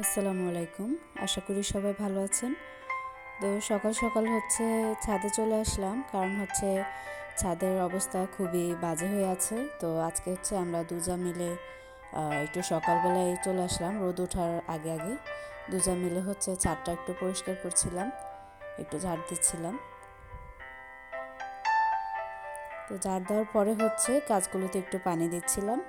আসসালামু আলাইকুম। আশা করি সবাই ভালো আছেন। তো সকাল সকাল ছাদে চলে আসলাম, কারণ ছাদের অবস্থা খুবই বাজে হয়ে আছে। তো আজকে আমরা দুজা মিলে একটু সকালবেলায় চলে আসলাম, রোদ ওঠার আগে আগে দুজা মিলে ছাদটা একটু পরিষ্কার করছিলাম, একটু ঝাড় দিচ্ছিলাম। তো ঝাড় দেওয়ার পরে গাছগুলোতে একটু পানি দিচ্ছিলাম।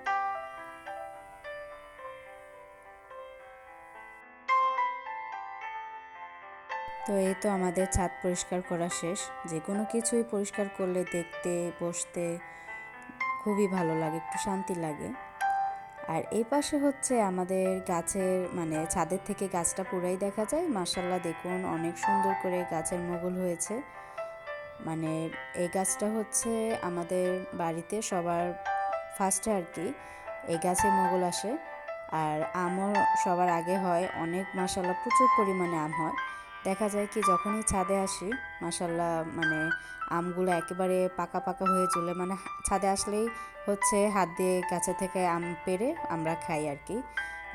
তো এই তো আমাদের ছাদ পরিষ্কার করা শেষ। যে কোনো কিছুই পরিষ্কার করলে দেখতে বসতে খুবই ভালো লাগে, একটু শান্তি লাগে। আর এই পাশে আমাদের গাছের ছাদের থেকে গাছটা পুরাই দেখা যায়। মাশাআল্লাহ, দেখুন অনেক সুন্দর করে গাছের মোগল হয়েছে। এই গাছটা আমাদের বাড়িতে সবার ফার্স্টে আর কি এই গাছে মোগল আসে। আর আমও সবার আগে হয়, অনেক মাশাআল্লাহ প্রচুর পরিমাণে আম হয়। দেখা যায় কি যখনই ছাদে আসি মাশাআল্লাহ আমগুলো একেবারে পাকা পাকা হয়ে চলে, ছাদে আসলেই হাত দিয়ে গাছে থেকে আম পেড়ে আমরা খাই আর কি।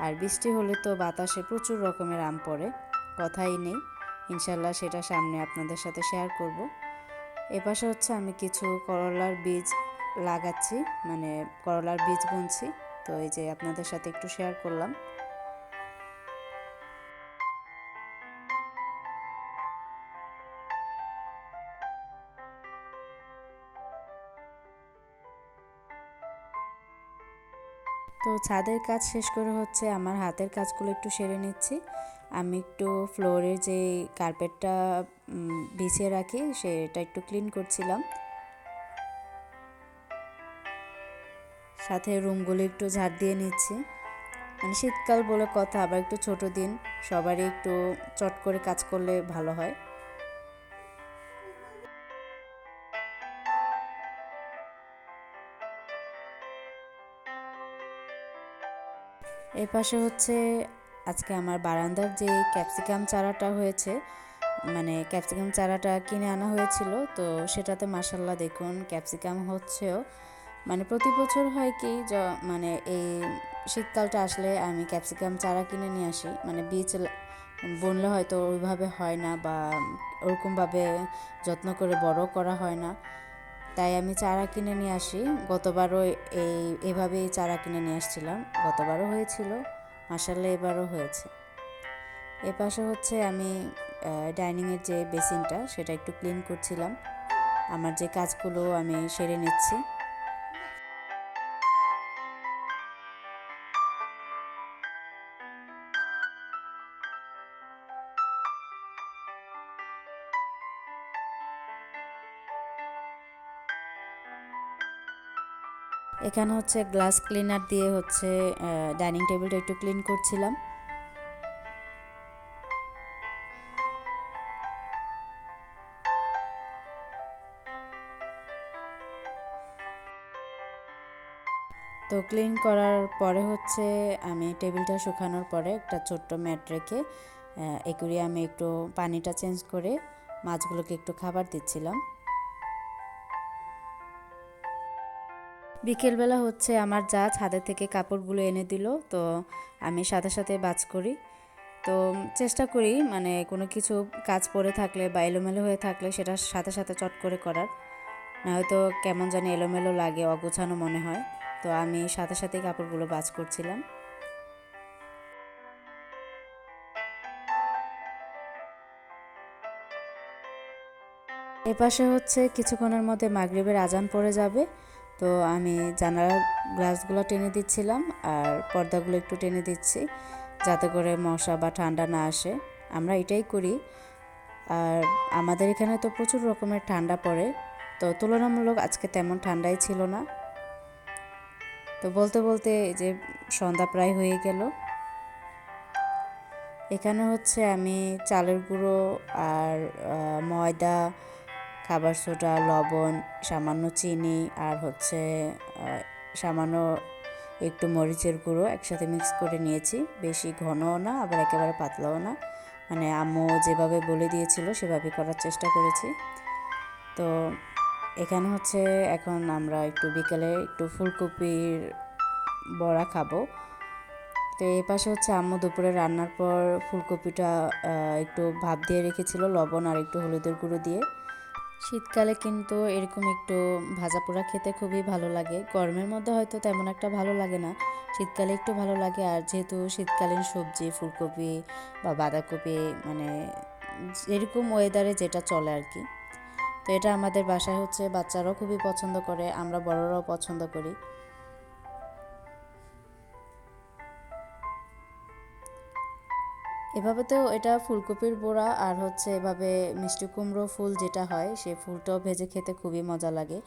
আর বৃষ্টি হলে তো বাতাসে প্রচুর রকমের আম পড়ে, কথাই নেই। ইনশাল্লাহ সেটা সামনে আপনাদের সাথে শেয়ার করব। এপাশে আমি কিছু করলার বীজ লাগাচ্ছি, করলার বীজ বুনছি। তো এই যে আপনাদের সাথে একটু শেয়ার করলাম। তো ছাদের কাজ শেষ করে আমার হাতের কাজগুলো একটু সেরে নিচ্ছি। আমি একটু ফ্লোরের যে কার্পেটটা বিছিয়ে রাখি সেটা একটু ক্লিন করছিলাম, সাথে রুমগুলো একটু ঝাড় দিয়ে নিচ্ছি। শীতকাল বলে কথা, আবার একটু ছোট দিন, সবারই একটু চট করে কাজ করলে ভালো হয়। এর পাশে আজকে আমার বারান্দার যে ক্যাপসিকাম চারাটা হয়েছে, ক্যাপসিকাম চারাটা কিনে আনা হয়েছিল। তো সেটাতে মাশাআল্লাহ দেখুন ক্যাপসিকাম হচ্ছেও। প্রতি বছর হয় কি এই শীতকালটা আসলে আমি ক্যাপসিকাম চারা কিনে নিয়ে আসি, বীজ বুনলে হয়তো ওইভাবে হয় না বা ওরকমভাবে যত্ন করে বড় করা হয় না, তাই আমি চারা কিনে নিয়ে আসি। গতবারও এভাবেই চারা কিনে নিয়ে আসছিলাম, গতবারও হয়েছিল মাশাআল্লাহ, এবারও হয়েছে। এ পাশে আমি ডাইনিংয়ের যে বেসিনটা সেটা একটু ক্লিন করছিলাম, আমার যে কাজগুলো আমি সেরে নিচ্ছি। এখানে গ্লাস ক্লিনার দিয়ে ডাইনিং টেবিলটা একটু ক্লিন করছিলাম। তো ক্লিন করার পরে আমি টেবিলটা শুকানোর পরে একটা ছোট্ট ম্যাট রেখে অ্যাকুয়ারিয়ামে একটু পানিটা চেঞ্জ করে মাছগুলোকে একটু খাবার দিচ্ছিলাম। বিকেলবেলা আমার যা ছাদের থেকে কাপড়গুলো এনে দিল, তো আমি সাথে সাথে বাজ করি। তো চেষ্টা করি কোনো কিছু কাজ পড়ে থাকলে বা এলোমেলো হয়ে থাকলে সেটা সাথে সাথে চট করে করার, না হয়তো কেমন জানি এলোমেলো লাগে, অগোছানো মনে হয়। তো আমি সাথে সাথে কাপড়গুলো বাজ করছিলাম। এপাশে কিছুক্ষণের মধ্যে মাগরিবের আজান পড়ে যাবে। তো আমি জানালার গ্লাসগুলো টেনে দিচ্ছিলাম আর পর্দাগুলো একটু টেনে দিচ্ছি, যাতে করে মশা বা ঠান্ডা না আসে। আমরা এটাই করি। আর আমাদের এখানে তো প্রচুর রকমের ঠান্ডা পড়ে, তো তুলনামূলক আজকে তেমন ঠান্ডাই ছিল না। তো বলতে বলতে যে সন্ধ্যা প্রায় হয়ে গেল। এখানে আমি চালের গুঁড়ো আর ময়দা, খাবার সোডা, লবণ, সামান্য চিনি আর সামান্য একটু মরিচের গুঁড়ো একসাথে মিক্স করে নিয়েছি। বেশি ঘনও না আবার একেবারে পাতলাও না, আম্মু যেভাবে বলে দিয়েছিল সেভাবে করার চেষ্টা করেছি। তো এখানে এখন আমরা একটু বিকেলে একটু ফুলকপির বড়া খাবো। তো এই পাশে হচ্ছে আম্মু দুপুরে রান্নার পর ফুলকপিটা একটু ভাপ দিয়ে রেখেছিল লবণ আর একটু হলুদের গুঁড়ো দিয়ে। শীতকালে কিন্তু এরকম একটু ভাজা পোড়া খেতে খুবই ভালো লাগে। গরমের মধ্যে হয়তো তেমন একটা ভালো লাগে না, শীতকালে একটু ভালো লাগে। আর যেহেতু শীতকালীন সবজি ফুলকপি বা বাঁধাকপি মানে এরকম ওয়েদারে যেটা চলে আর কি। তো এটা আমাদের বাসায় হচ্ছে বাচ্চারাও খুবই পছন্দ করে, আমরা বড়রাও পছন্দ করি। এভাবে তো এটা ফুলকপির বড়া আর হচ্ছে এভাবে মিষ্টি কুমড়ো ফুল যেটা হয় সেই ফুলটাও ভেজে খেতে খুবই মজা লাগে।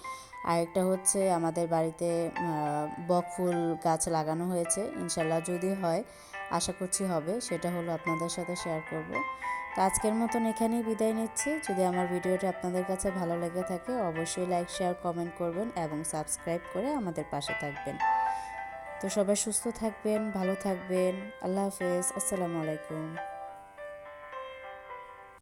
আর একটা হচ্ছে আমাদের বাড়িতে বক ফুল গাছ লাগানো হয়েছে, ইনশাল্লাহ যদি হয়, আশা করছি হবে, সেটা হলো আপনাদের সাথে শেয়ার করব। তো আজকের মতন এখানেই বিদায় নিচ্ছি। যদি আমার ভিডিওটা আপনাদের কাছে ভালো লেগে থাকে অবশ্যই লাইক শেয়ার কমেন্ট করবেন এবং সাবস্ক্রাইব করে আমাদের পাশে থাকবেন। তো সবাই সুস্থ থাকবেন, ভালো থাকবেন। আল্লাহ হাফেজ, আসসালামু আলাইকুম।